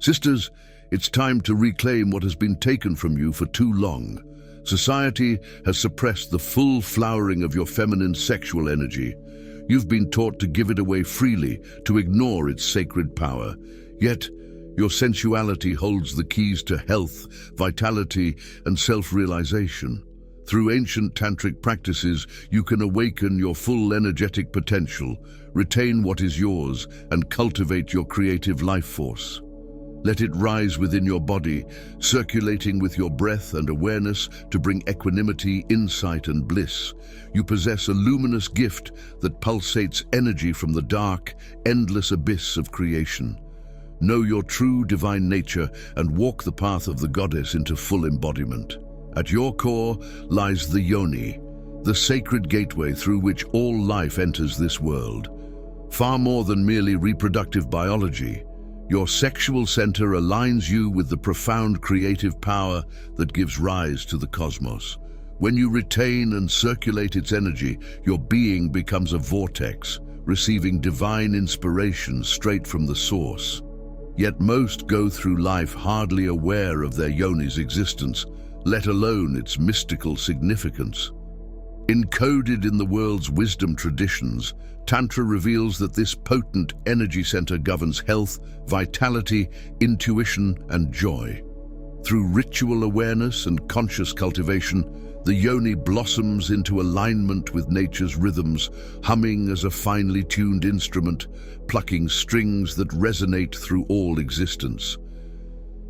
Sisters, it's time to reclaim what has been taken from you for too long. Society has suppressed the full flowering of your feminine sexual energy. You've been taught to give it away freely, to ignore its sacred power. Yet, your sensuality holds the keys to health, vitality, and self-realization. Through ancient tantric practices, you can awaken your full energetic potential, retain what is yours, and cultivate your creative life force. Let it rise within your body, circulating with your breath and awareness to bring equanimity, insight, and bliss. You possess a luminous gift that pulsates energy from the dark, endless abyss of creation. Know your true divine nature and walk the path of the goddess into full embodiment. At your core lies the yoni, the sacred gateway through which all life enters this world. Far more than merely reproductive biology, your sexual center aligns you with the profound creative power that gives rise to the cosmos. When you retain and circulate its energy, your being becomes a vortex, receiving divine inspiration straight from the source. Yet most go through life hardly aware of their yoni's existence, let alone its mystical significance. Encoded in the world's wisdom traditions, Tantra reveals that this potent energy center governs health, vitality, intuition, and joy. Through ritual awareness and conscious cultivation, the yoni blossoms into alignment with nature's rhythms, humming as a finely tuned instrument, plucking strings that resonate through all existence.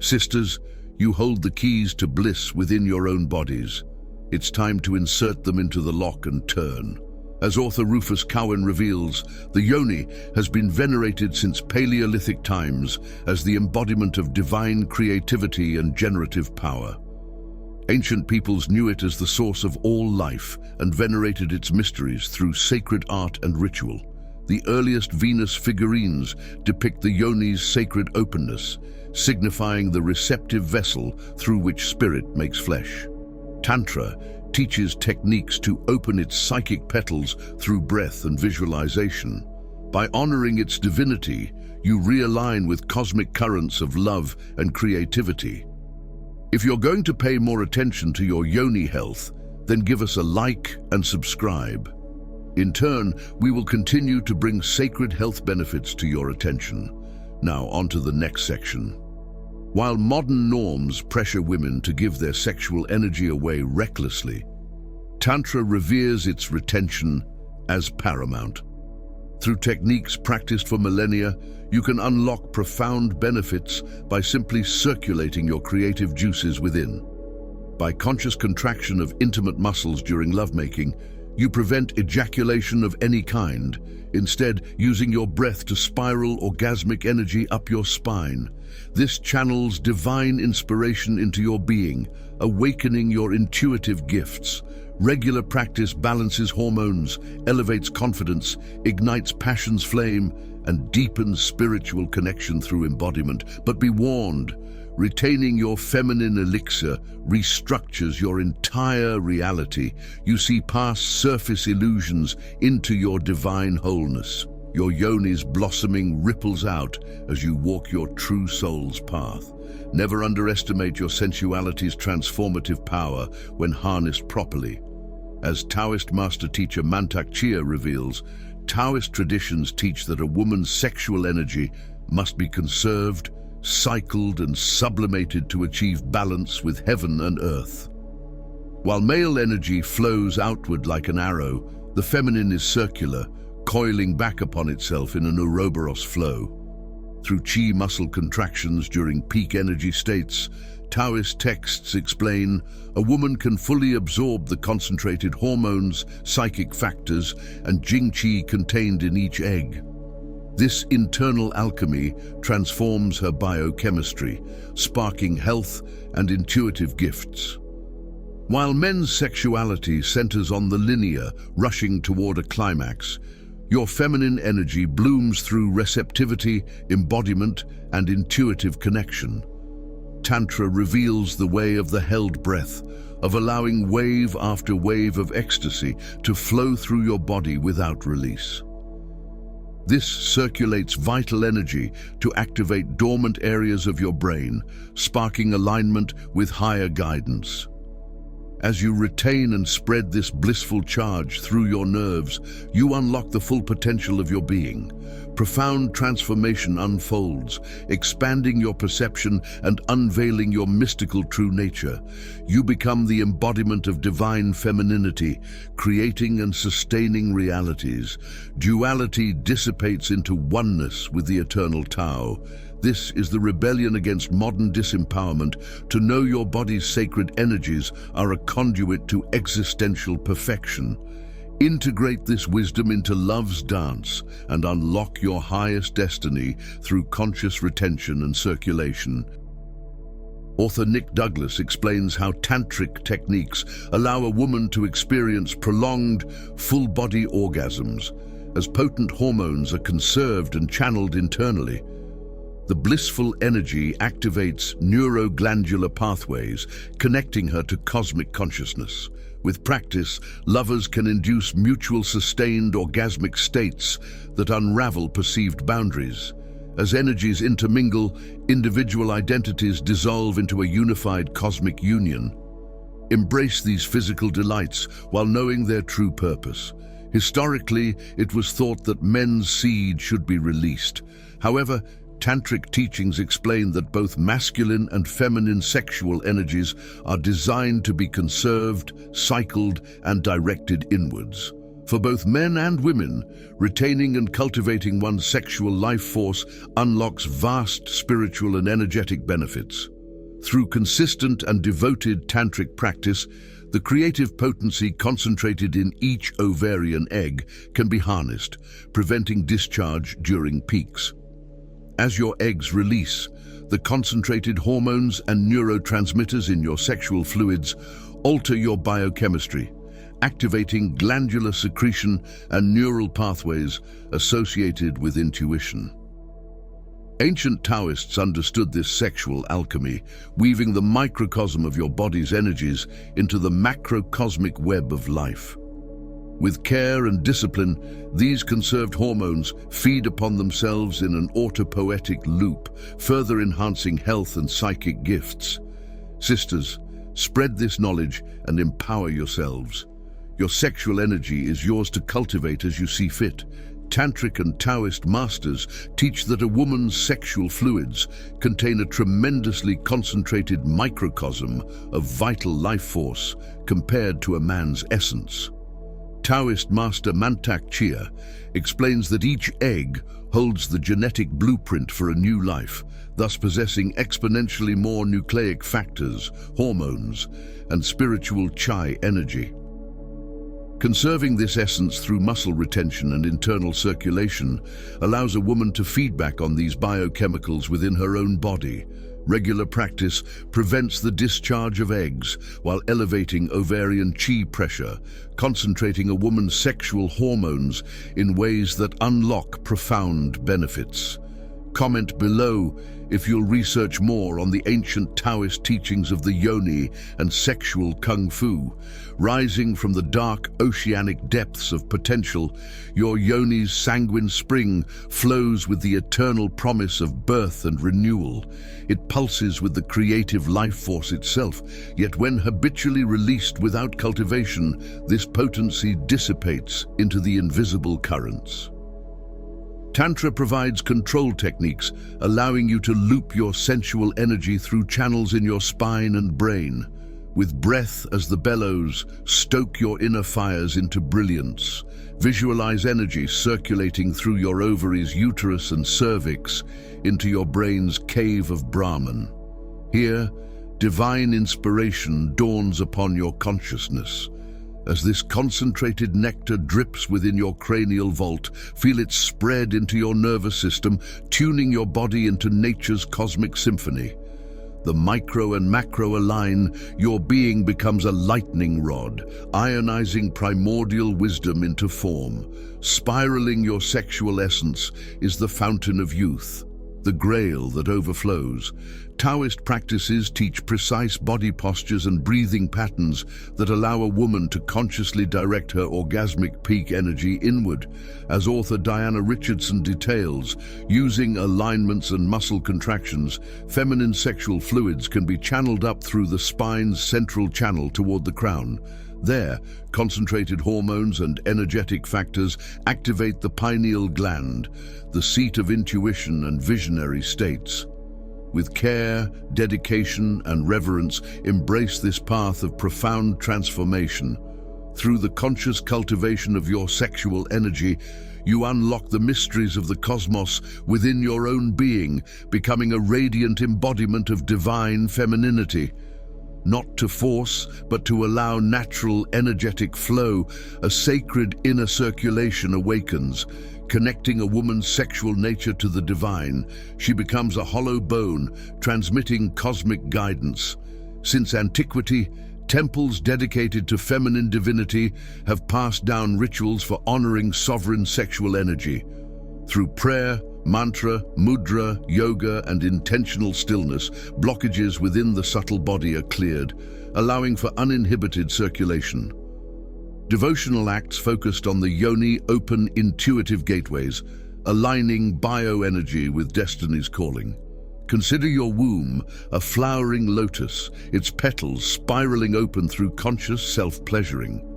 Sisters, you hold the keys to bliss within your own bodies. It's time to insert them into the lock and turn. As author Rufus Cowan reveals, the yoni has been venerated since Paleolithic times as the embodiment of divine creativity and generative power. Ancient peoples knew it as the source of all life and venerated its mysteries through sacred art and ritual. The earliest Venus figurines depict the yoni's sacred openness, signifying the receptive vessel through which spirit makes flesh. Tantra teaches techniques to open its psychic petals through breath and visualization. By honoring its divinity, you realign with cosmic currents of love and creativity. If you're going to pay more attention to your yoni health, then give us a like and subscribe. In turn, we will continue to bring sacred health benefits to your attention. Now, on to the next section. While modern norms pressure women to give their sexual energy away recklessly, Tantra reveres its retention as paramount. Through techniques practiced for millennia, you can unlock profound benefits by simply circulating your creative juices within. By conscious contraction of intimate muscles during lovemaking, you prevent ejaculation of any kind, instead using your breath to spiral orgasmic energy up your spine. This channels divine inspiration into your being, awakening your intuitive gifts. Regular practice balances hormones, elevates confidence, ignites passion's flame, and deepens spiritual connection through embodiment. But be warned, retaining your feminine elixir restructures your entire reality. You see past surface illusions into your divine wholeness. Your yoni's blossoming ripples out as you walk your true soul's path. Never underestimate your sensuality's transformative power when harnessed properly. As Taoist master teacher Mantak Chia reveals, Taoist traditions teach that a woman's sexual energy must be conserved, cycled, and sublimated to achieve balance with heaven and earth. While male energy flows outward like an arrow, the feminine is circular, coiling back upon itself in an Ouroboros flow. Through chi muscle contractions during peak energy states, Taoist texts explain a woman can fully absorb the concentrated hormones, psychic factors, and jing qi contained in each egg. This internal alchemy transforms her biochemistry, sparking health and intuitive gifts. While men's sexuality centers on the linear, rushing toward a climax, your feminine energy blooms through receptivity, embodiment, and intuitive connection. Tantra reveals the way of the held breath, of allowing wave after wave of ecstasy to flow through your body without release. This circulates vital energy to activate dormant areas of your brain, sparking alignment with higher guidance. As you retain and spread this blissful charge through your nerves, you unlock the full potential of your being. Profound transformation unfolds, expanding your perception and unveiling your mystical true nature. You become the embodiment of divine femininity, creating and sustaining realities. Duality dissipates into oneness with the eternal Tao. This is the rebellion against modern disempowerment. To know your body's sacred energies are a conduit to existential perfection. Integrate this wisdom into love's dance and unlock your highest destiny through conscious retention and circulation. Author Nick Douglas explains how tantric techniques allow a woman to experience prolonged, full-body orgasms, as potent hormones are conserved and channeled internally. The blissful energy activates neuroglandular pathways, connecting her to cosmic consciousness. With practice, lovers can induce mutual sustained orgasmic states that unravel perceived boundaries. As energies intermingle, individual identities dissolve into a unified cosmic union. Embrace these physical delights while knowing their true purpose. Historically, it was thought that men's seed should be released. However, Tantric teachings explain that both masculine and feminine sexual energies are designed to be conserved, cycled, and directed inwards. For both men and women, retaining and cultivating one's sexual life force unlocks vast spiritual and energetic benefits. Through consistent and devoted tantric practice, the creative potency concentrated in each ovarian egg can be harnessed, preventing discharge during peaks. As your eggs release, the concentrated hormones and neurotransmitters in your sexual fluids alter your biochemistry, activating glandular secretion and neural pathways associated with intuition. Ancient Taoists understood this sexual alchemy, weaving the microcosm of your body's energies into the macrocosmic web of life. With care and discipline, these conserved hormones feed upon themselves in an autopoietic loop, further enhancing health and psychic gifts. Sisters, spread this knowledge and empower yourselves. Your sexual energy is yours to cultivate as you see fit. Tantric and Taoist masters teach that a woman's sexual fluids contain a tremendously concentrated microcosm of vital life force compared to a man's essence. Taoist master Mantak Chia explains that each egg holds the genetic blueprint for a new life, thus possessing exponentially more nucleic factors, hormones, and spiritual chi energy. Conserving this essence through muscle retention and internal circulation allows a woman to feedback on these biochemicals within her own body. Regular practice prevents the discharge of eggs while elevating ovarian chi pressure, concentrating a woman's sexual hormones in ways that unlock profound benefits. Comment below if you'll research more on the ancient Taoist teachings of the yoni and sexual kung fu. Rising from the dark oceanic depths of potential, your yoni's sanguine spring flows with the eternal promise of birth and renewal. It pulses with the creative life force itself, yet when habitually released without cultivation, this potency dissipates into the invisible currents. Tantra provides control techniques, allowing you to loop your sensual energy through channels in your spine and brain. With breath as the bellows, stoke your inner fires into brilliance. Visualize energy circulating through your ovaries, uterus, and cervix into your brain's cave of Brahman. Here, divine inspiration dawns upon your consciousness. As this concentrated nectar drips within your cranial vault, feel it spread into your nervous system, tuning your body into nature's cosmic symphony. The micro and macro align, your being becomes a lightning rod, ionizing primordial wisdom into form. Spiraling your sexual essence is the fountain of youth. the grail that overflows. Taoist practices teach precise body postures and breathing patterns that allow a woman to consciously direct her orgasmic peak energy inward. As author Diana Richardson details, using alignments and muscle contractions, feminine sexual fluids can be channeled up through the spine's central channel toward the crown. There, concentrated hormones and energetic factors activate the pineal gland, the seat of intuition and visionary states. With care, dedication, and reverence, embrace this path of profound transformation. Through the conscious cultivation of your sexual energy, you unlock the mysteries of the cosmos within your own being, becoming a radiant embodiment of divine femininity. Not to force, but to allow natural energetic flow, a sacred inner circulation awakens. Connecting a woman's sexual nature to the divine, she becomes a hollow bone, transmitting cosmic guidance. Since antiquity, temples dedicated to feminine divinity have passed down rituals for honoring sovereign sexual energy. Through prayer, mantra, mudra, yoga, and intentional stillness, blockages within the subtle body are cleared, allowing for uninhibited circulation. Devotional acts focused on the yoni open intuitive gateways, aligning bioenergy with destiny's calling. Consider your womb a flowering lotus, its petals spiraling open through conscious self-pleasuring.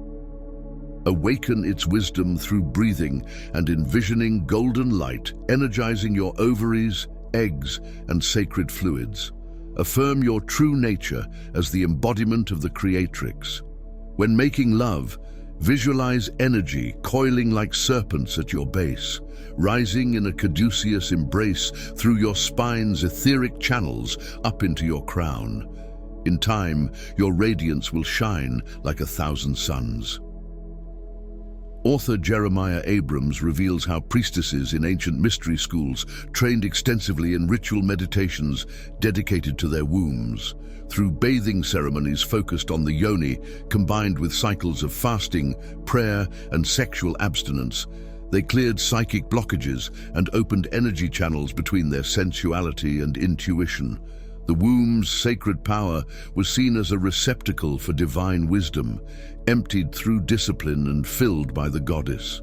Awaken its wisdom through breathing and envisioning golden light, energizing your ovaries, eggs, and sacred fluids. Affirm your true nature as the embodiment of the creatrix. When making love, visualize energy coiling like serpents at your base, rising in a caduceus embrace through your spine's etheric channels up into your crown. In time, your radiance will shine like 1,000 suns. Author Jeremiah Abrams reveals how priestesses in ancient mystery schools trained extensively in ritual meditations dedicated to their wombs. Through bathing ceremonies focused on the yoni, combined with cycles of fasting, prayer, and sexual abstinence, they cleared psychic blockages and opened energy channels between their sensuality and intuition. The womb's sacred power was seen as a receptacle for divine wisdom, emptied through discipline and filled by the goddess.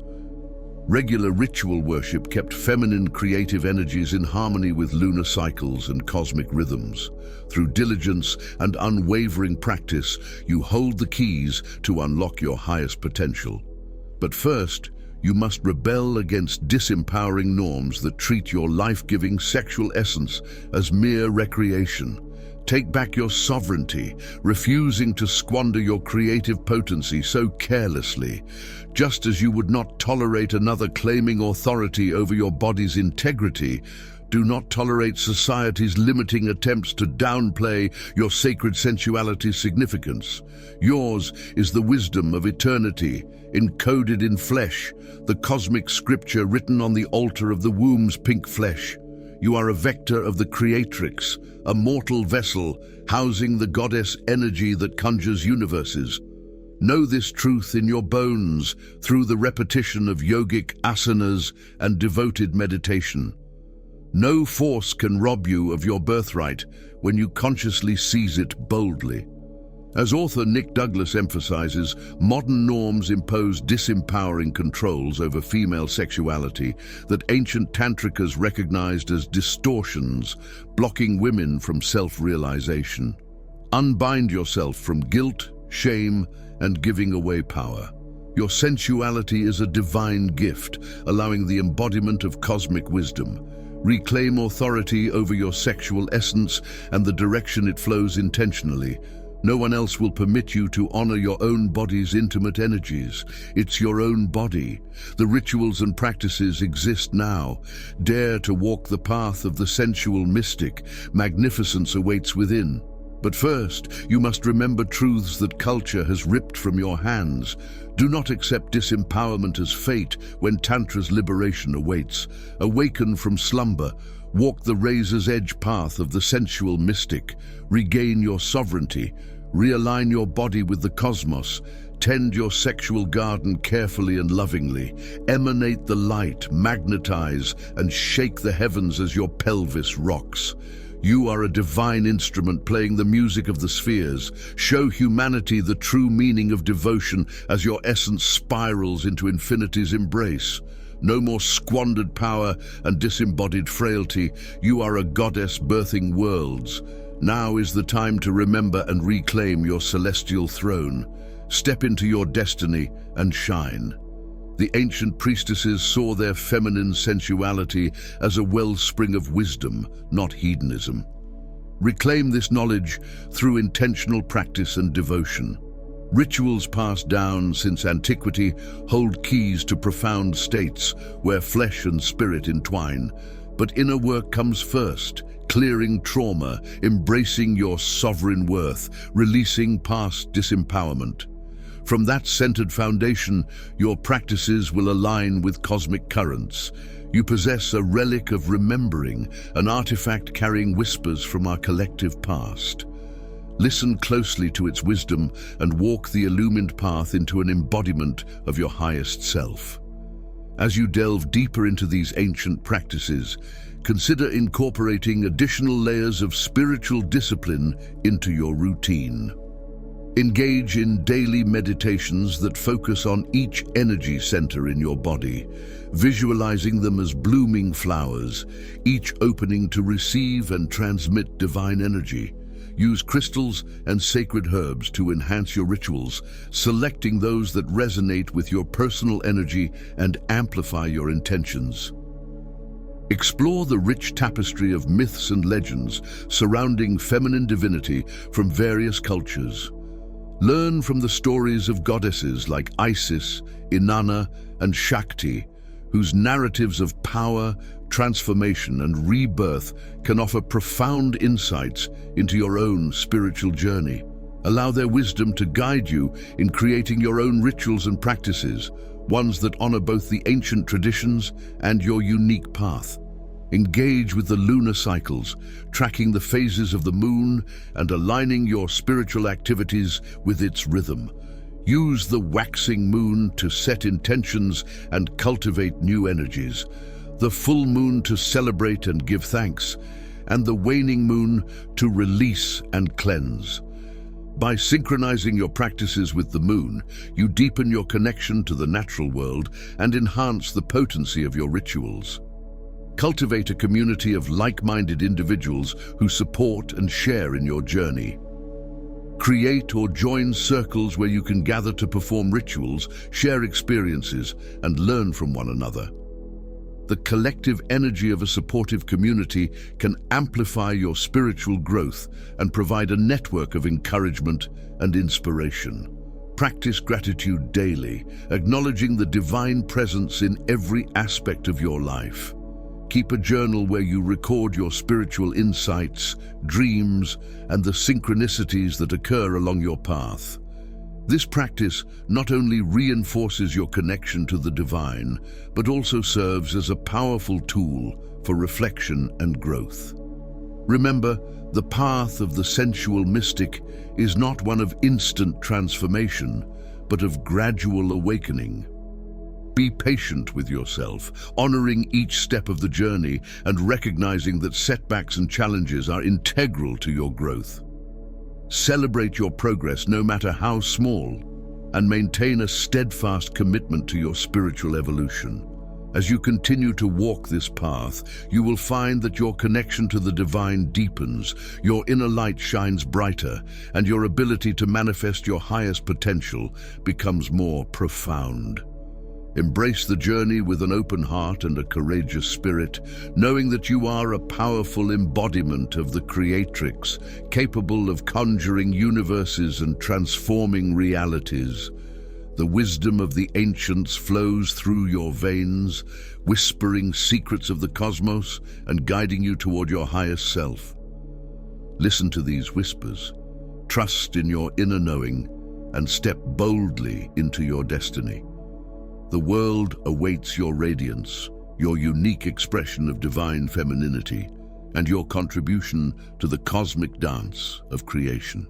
Regular ritual worship kept feminine creative energies in harmony with lunar cycles and cosmic rhythms. Through diligence and unwavering practice, you hold the keys to unlock your highest potential. But first, you must rebel against disempowering norms that treat your life-giving sexual essence as mere recreation. Take back your sovereignty, refusing to squander your creative potency so carelessly. Just as you would not tolerate another claiming authority over your body's integrity, do not tolerate society's limiting attempts to downplay your sacred sensuality's significance. Yours is the wisdom of eternity, encoded in flesh, the cosmic scripture written on the altar of the womb's pink flesh. You are a vector of the creatrix, a mortal vessel housing the goddess energy that conjures universes. Know this truth in your bones through the repetition of yogic asanas and devoted meditation. No force can rob you of your birthright when you consciously seize it boldly. As author Nick Douglas emphasizes, modern norms impose disempowering controls over female sexuality that ancient tantrikas recognized as distortions, blocking women from self-realization. Unbind yourself from guilt, shame, and giving away power. Your sensuality is a divine gift, allowing the embodiment of cosmic wisdom. Reclaim authority over your sexual essence and the direction it flows intentionally. No one else will permit you to honor your own body's intimate energies. It's your own body. The rituals and practices exist now. Dare to walk the path of the sensual mystic. Magnificence awaits within. But first, you must remember truths that culture has ripped from your hands. Do not accept disempowerment as fate when Tantra's liberation awaits. Awaken from slumber. Walk the razor's edge path of the sensual mystic. Regain your sovereignty. Realign your body with the cosmos. Tend your sexual garden carefully and lovingly. Emanate the light, magnetize, and shake the heavens as your pelvis rocks. You are a divine instrument playing the music of the spheres. Show humanity the true meaning of devotion as your essence spirals into infinity's embrace. No more squandered power and disembodied frailty. You are a goddess birthing worlds. Now is the time to remember and reclaim your celestial throne. Step into your destiny and shine. The ancient priestesses saw their feminine sensuality as a wellspring of wisdom, not hedonism. Reclaim this knowledge through intentional practice and devotion. Rituals passed down since antiquity hold keys to profound states where flesh and spirit entwine. But inner work comes first, clearing trauma, embracing your sovereign worth, releasing past disempowerment. From that centered foundation, your practices will align with cosmic currents. You possess a relic of remembering, an artifact carrying whispers from our collective past. Listen closely to its wisdom and walk the illumined path into an embodiment of your highest self. As you delve deeper into these ancient practices, consider incorporating additional layers of spiritual discipline into your routine. Engage in daily meditations that focus on each energy center in your body, visualizing them as blooming flowers, each opening to receive and transmit divine energy. Use crystals and sacred herbs to enhance your rituals, selecting those that resonate with your personal energy and amplify your intentions. Explore the rich tapestry of myths and legends surrounding feminine divinity from various cultures. Learn from the stories of goddesses like Isis, Inanna, and Shakti, whose narratives of power, transformation, and rebirth can offer profound insights into your own spiritual journey. Allow their wisdom to guide you in creating your own rituals and practices, ones that honor both the ancient traditions and your unique path. Engage with the lunar cycles, tracking the phases of the moon and aligning your spiritual activities with its rhythm. Use the waxing moon to set intentions and cultivate new energies, the full moon to celebrate and give thanks, and the waning moon to release and cleanse. By synchronizing your practices with the moon, you deepen your connection to the natural world and enhance the potency of your rituals. Cultivate a community of like-minded individuals who support and share in your journey. Create or join circles where you can gather to perform rituals, share experiences, and learn from one another. The collective energy of a supportive community can amplify your spiritual growth and provide a network of encouragement and inspiration. Practice gratitude daily, acknowledging the divine presence in every aspect of your life. Keep a journal where you record your spiritual insights, dreams, and the synchronicities that occur along your path. This practice not only reinforces your connection to the divine, but also serves as a powerful tool for reflection and growth. Remember, the path of the sensual mystic is not one of instant transformation, but of gradual awakening. Be patient with yourself, honoring each step of the journey and recognizing that setbacks and challenges are integral to your growth. Celebrate your progress no matter how small, and maintain a steadfast commitment to your spiritual evolution. As you continue to walk this path, you will find that your connection to the divine deepens, your inner light shines brighter, and your ability to manifest your highest potential becomes more profound. Embrace the journey with an open heart and a courageous spirit, knowing that you are a powerful embodiment of the Creatrix, capable of conjuring universes and transforming realities. The wisdom of the ancients flows through your veins, whispering secrets of the cosmos and guiding you toward your highest self. Listen to these whispers, trust in your inner knowing, and step boldly into your destiny. The world awaits your radiance, your unique expression of divine femininity, and your contribution to the cosmic dance of creation.